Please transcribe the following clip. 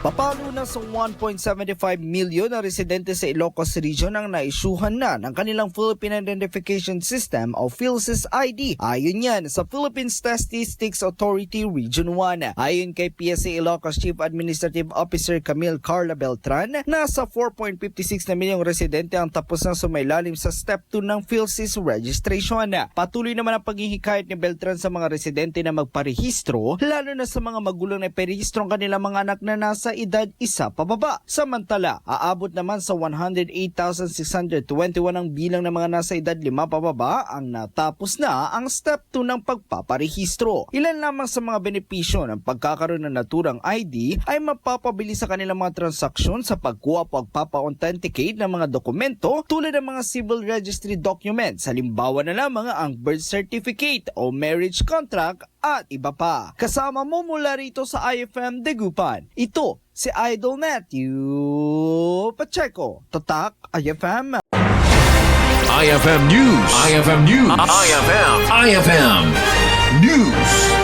Papalo na sa 1.75 million na residente sa Ilocos Region ang naisyuhan na ng kanilang Philippine Identification System o PhilSys ID. Ayon yan sa Philippine Statistics Authority Region 1. Ayon kay PSA Ilocos Chief Administrative Officer Camille Carla Beltran, nasa 4.56 na milyong residente ang tapos na sumailalim sa Step 2 ng PhilSys registration. Patuloy naman ang paghihikayat ni Beltran sa mga residente na magparehistro, lalo na sa mga magulang na perehistro ang kanilang mga anak na nasa edad isa pababa. Samantala, aabot naman sa 108,621 ang bilang ng mga nasa edad 5 pababa ang natapos na ang Step 2 ng pagpaparehistro. Ilan lamang sa mga benepisyo ng pagkakaroon ng naturang ID ay mapapabili sa kanilang mga transaksyon sa pagkuha o pagpapa-authenticate ng mga dokumento tulad ng mga civil registry documents, halimbawa na lamang ang birth certificate o marriage contract at iba pa. Kasama mo mula rito sa IFM Dagupan, ito si Idol Matthew Pacheco. Tatak IFM. IFM News. IFM News. IFM News.